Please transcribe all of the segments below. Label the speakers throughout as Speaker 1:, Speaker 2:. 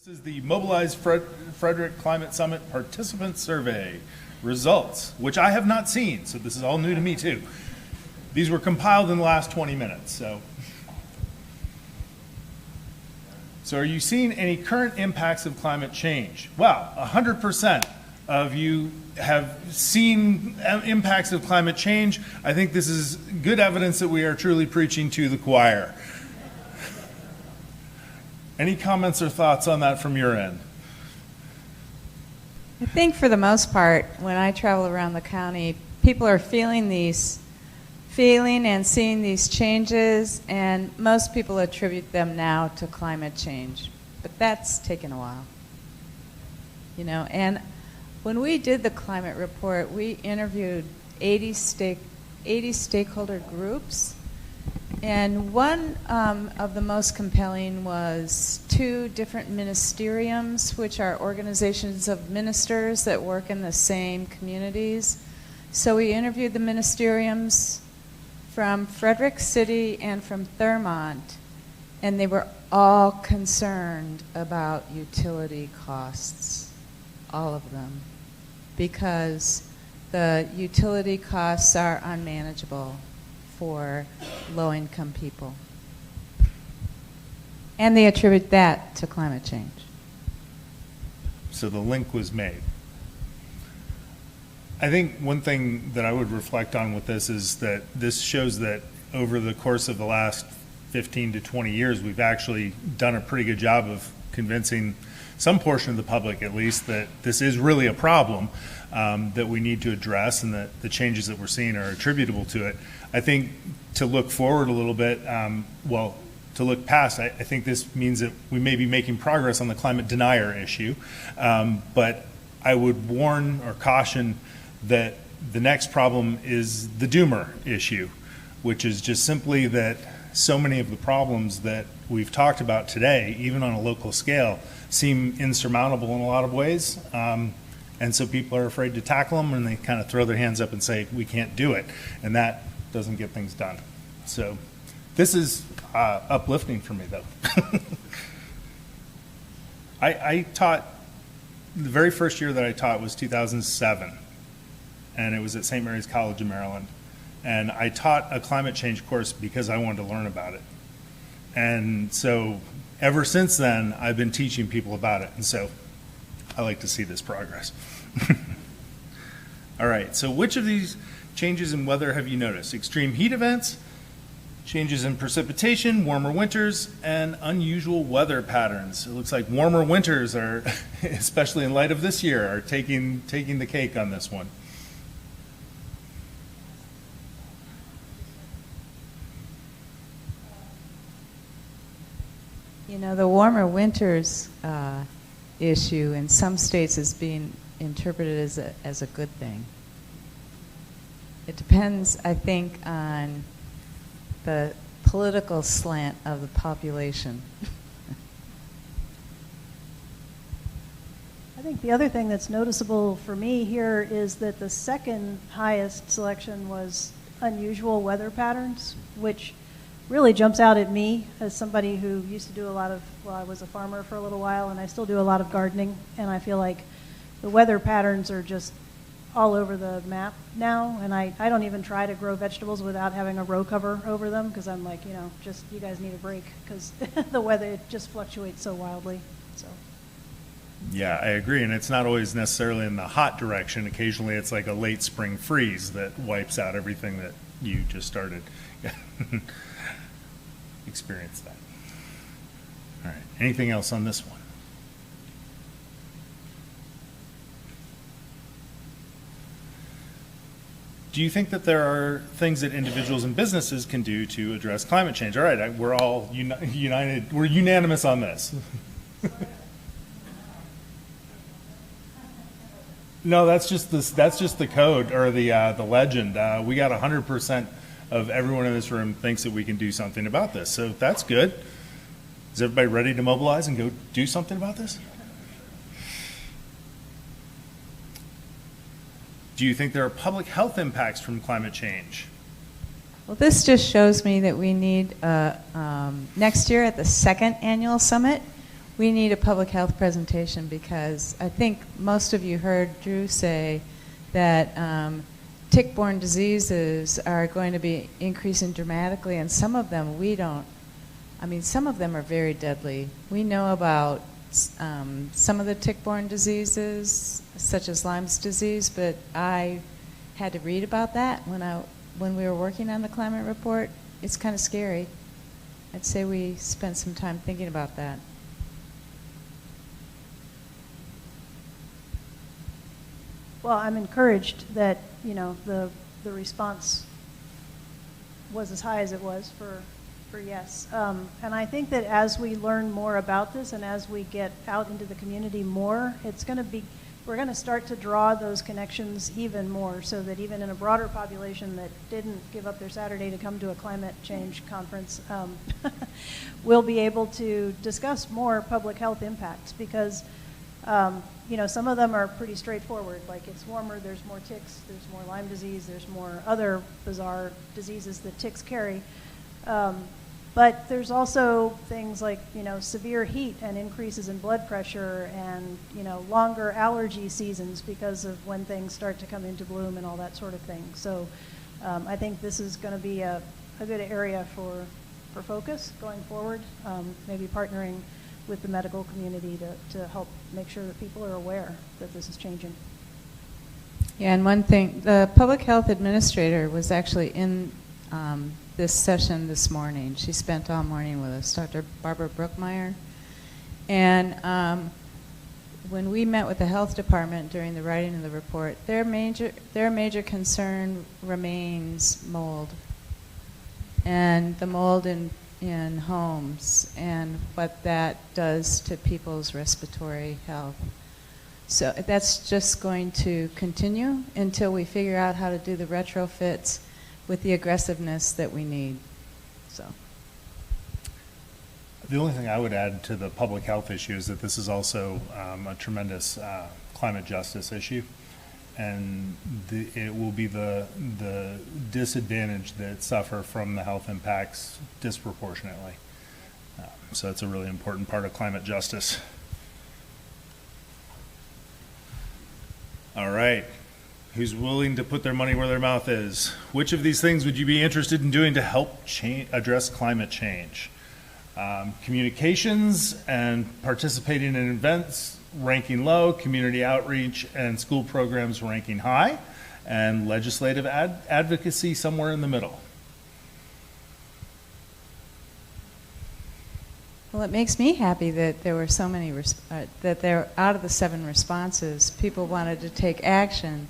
Speaker 1: This is the Mobilize Frederick Climate Summit Participant Survey results, which I have not seen, so this is all new to me too. These were compiled in the last 20 minutes, so. So are you seeing any current impacts of climate change? Well, 100% of you have seen impacts of climate change. I think this is good evidence that we are truly preaching to the choir. Any comments or thoughts on that from your end?
Speaker 2: I think for the most part, when I travel around the county, people are feeling and seeing these changes, and most people attribute them now to climate change. But that's taken a while. You know, and when we did the climate report, we interviewed 80 stakeholder groups. And one of the most compelling was 2 different ministeriums, which are organizations of ministers that work in the same communities. So we interviewed the ministeriums from Frederick City and from Thurmont, and they were all concerned about utility costs, all of them, because the utility costs are unmanageable for low-income people. And they attribute that to climate change.
Speaker 1: So the link was made. I think one thing that I would reflect on with this is that this shows that over the course of the last 15 to 20 years, we've actually done a pretty good job of convincing some portion of the public, at least, that this is really a problem that we need to address, and that the changes that we're seeing are attributable to it. I think to look forward a little bit, to look past, I think this means that we may be making progress on the climate denier issue, but I would warn or caution that the next problem is the doomer issue, which is just simply that so many of the problems that we've talked about today, even on a local scale, seem insurmountable in a lot of ways. And so people are afraid to tackle them, and they kind of throw their hands up and say, we can't do it. And that doesn't get things done. So this is uplifting for me, though. I taught, the very first year that I taught was 2007, and it was at St. Mary's College in Maryland. And I taught a climate change course because I wanted to learn about it. And so ever since then, I've been teaching people about it. And so I like to see this progress. All right, so which of these changes in weather have you noticed? Extreme heat events, changes in precipitation, warmer winters, and unusual weather patterns. It looks like warmer winters are, especially in light of this year, are taking the cake on this one.
Speaker 2: You know, the warmer winters issue in some states is being interpreted as a good thing. It depends, I think, on the political slant of the population.
Speaker 3: I think the other thing that's noticeable for me here is that the second highest selection was unusual weather patterns, which really jumps out at me as somebody who used to do a lot of, well, I was a farmer for a little while, and I still do a lot of gardening, and I feel like the weather patterns are just all over the map now, and I don't even try to grow vegetables without having a row cover over them, because I'm like, you know, just, you guys need a break, because the weather, it just fluctuates so wildly, so.
Speaker 1: Yeah, I agree, and it's not always necessarily in the hot direction. Occasionally it's like a late spring freeze that wipes out everything that you just started. Experience that. All right, anything else on this one? Do you think that there are things that individuals and businesses can do to address climate change? All right, we're all united. We're unanimous on this. No, that's just the code or the legend. We got 100% of everyone in this room thinks that we can do something about this. So that's good. Is everybody ready to mobilize and go do something about this? Do you think there are public health impacts from climate change?
Speaker 2: Well, this just shows me that we need, next year at the second annual summit, we need a public health presentation, because I think most of you heard Drew say that tick-borne diseases are going to be increasing dramatically, and some of them some of them are very deadly. We know about some of the tick-borne diseases, such as Lyme's disease, but I had to read about that when we were working on the climate report. It's kind of scary. I'd say we spent some time thinking about that.
Speaker 3: Well, I'm encouraged that, the response was as high as it was for yes. And I think that as we learn more about this and as we get out into the community more, we're going to start to draw those connections even more, so that even in a broader population that didn't give up their Saturday to come to a climate change conference, we'll be able to discuss more public health impacts, because some of them are pretty straightforward, like it's warmer, there's more ticks, there's more Lyme disease, there's more other bizarre diseases that ticks carry. But there's also things like, severe heat and increases in blood pressure and, longer allergy seasons because of when things start to come into bloom and all that sort of thing. So I think this is going to be a good area for focus going forward, maybe partnering with the medical community to help make sure that people are aware that this is changing.
Speaker 2: Yeah, and one thing, the public health administrator was actually in this session this morning. She spent all morning with us, Dr. Barbara Brookmeyer. And when we met with the health department during the writing of the report, their major concern remains mold, and the mold in homes and what that does to people's respiratory health. So that's just going to continue until we figure out how to do the retrofits with the aggressiveness that we need. So
Speaker 1: The only thing I would add to the public health issue is that this is also a tremendous climate justice issue, and it will be the disadvantaged that suffer from the health impacts disproportionately. So it's a really important part of climate justice. All right. Who's willing to put their money where their mouth is? Which of these things would you be interested in doing to help address climate change? Communications and participating in events ranking low, community outreach and school programs ranking high, and legislative advocacy somewhere in the middle.
Speaker 2: Well, it makes me happy that there were so many, that there, out of the 7 responses, people wanted to take action.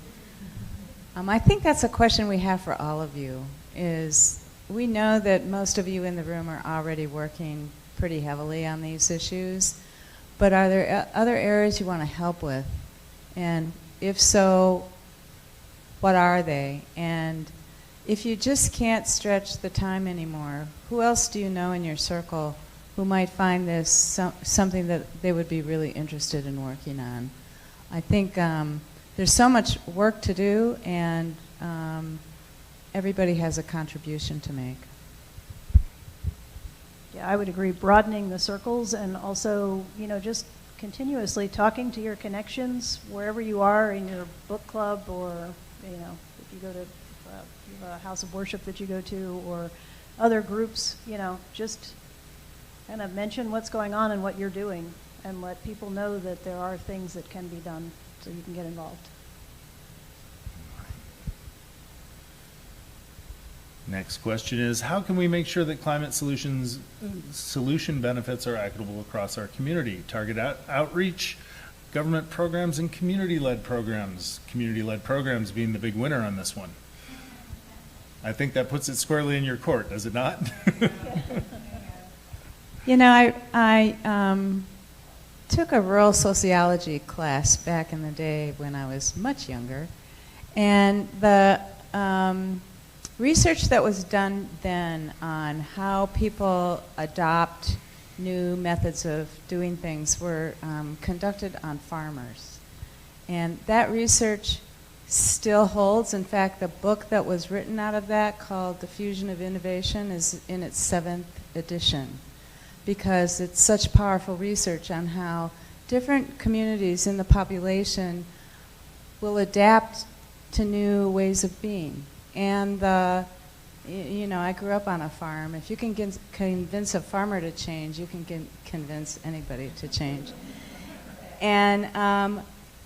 Speaker 2: I think that's a question we have for all of you, is we know that most of you in the room are already working pretty heavily on these issues, but are there other areas you want to help with? And if so, what are they? And if you just can't stretch the time anymore, who else do you know in your circle who might find this something that they would be really interested in working on? I think there's so much work to do, and everybody has a contribution to make.
Speaker 3: Yeah, I would agree. Broadening the circles, and also, just continuously talking to your connections wherever you are in your book club, or, if you go to you have a house of worship that you go to, or other groups, just kind of mention what's going on and what you're doing, and let people know that there are things that can be done so you can get involved.
Speaker 1: Next question is, how can we make sure that climate solution benefits are equitable across our community? Target outreach, government programs, and community-led programs. Community-led programs being the big winner on this one. I think that puts it squarely in your court, does it not?
Speaker 2: I took a rural sociology class back in the day when I was much younger, and the research that was done then on how people adopt new methods of doing things were conducted on farmers. And that research still holds. In fact, the book that was written out of that, called The Fusion of Innovation, is in its 7th edition. because it's such powerful research on how different communities in the population will adapt to new ways of being. And you know, I grew up on a farm. If you can convince a farmer to change, you can convince anybody to change. And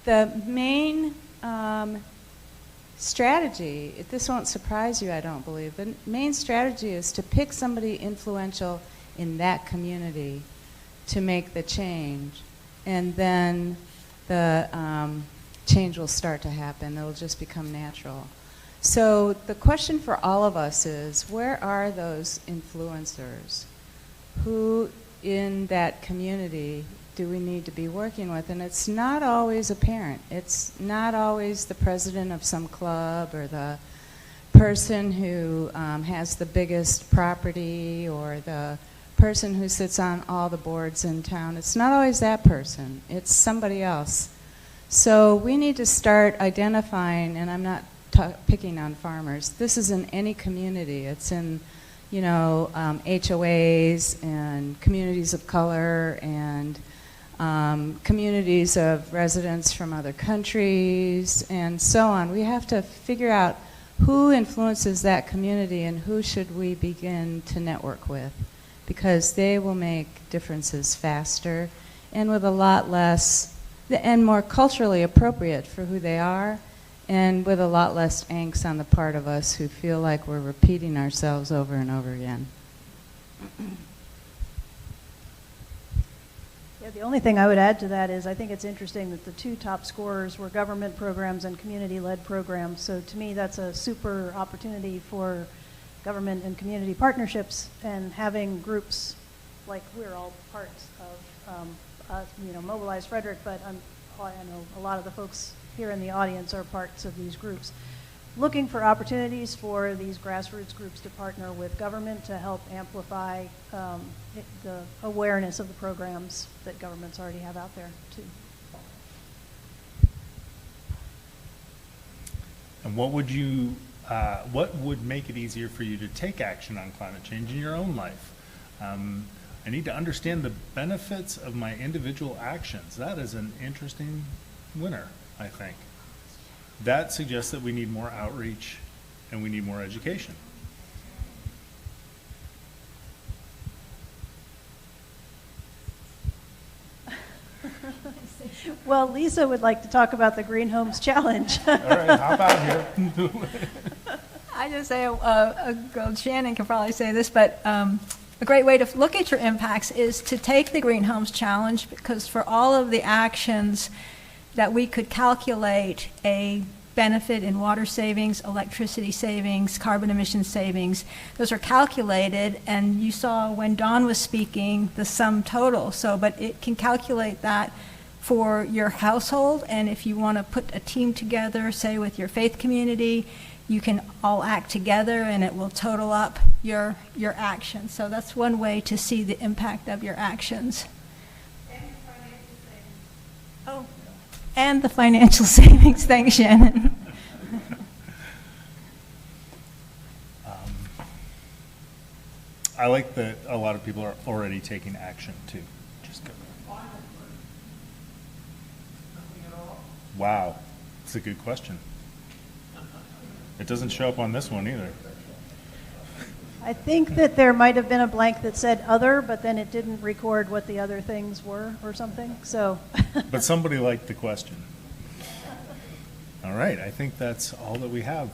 Speaker 2: the main strategy, this won't surprise you, I don't believe, the main strategy is to pick somebody influential in that community to make the change. And then the change will start to happen. It'll just become natural. So the question for all of us is, where are those influencers? Who in that community do we need to be working with? And it's not always apparent. It's not always the president of some club or the person who has the biggest property or the person who sits on all the boards in town. It's not always that person. It's somebody else. So we need to start identifying, and I'm not picking on farmers. This is in any community. It's in, you know, HOAs and communities of color and communities of residents from other countries and so on. We have to figure out who influences that community and who should we begin to network with, because they will make differences faster and with a lot less, and more culturally appropriate for who they are, and with a lot less angst on the part of us who feel like we're repeating ourselves over and over again.
Speaker 3: Yeah, the only thing I would add to that is I think it's interesting that the two top scorers were government programs and community-led programs. So to me, that's a super opportunity for government and community partnerships, and having groups like we're all parts of, you know, Mobilize Frederick, but I know a lot of the folks here in the audience are parts of these groups, looking for opportunities for these grassroots groups to partner with government to help amplify the awareness of the programs that governments already have out there too.
Speaker 1: And what would make it easier for you to take action on climate change in your own life? I need to understand the benefits of my individual actions. That is an interesting winner, I think. That suggests that we need more outreach and we need more education.
Speaker 3: Well, Lisa would like to talk about the Green Homes Challenge.
Speaker 1: All right, hop out here.
Speaker 4: I just say, Shannon can probably say this, but a great way to look at your impacts is to take the Green Homes Challenge, because for all of the actions that we could calculate a benefit in water savings, electricity savings, carbon emission savings, those are calculated, and you saw when Dawn was speaking the sum total. So, but it can calculate that for your household, and if you want to put a team together, say with your faith community, you can all act together and it will total up your actions. So that's one way to see the impact of your actions. Oh, and the financial savings. Thanks, Shannon.
Speaker 1: I like that a lot of people are already taking action too. Just go. Wow, that's a good question. It doesn't show up on this one either.
Speaker 3: I think that there might have been a blank that said other, but then it didn't record what the other things were or something. So.
Speaker 1: But somebody liked the question. All right, I think that's all that we have.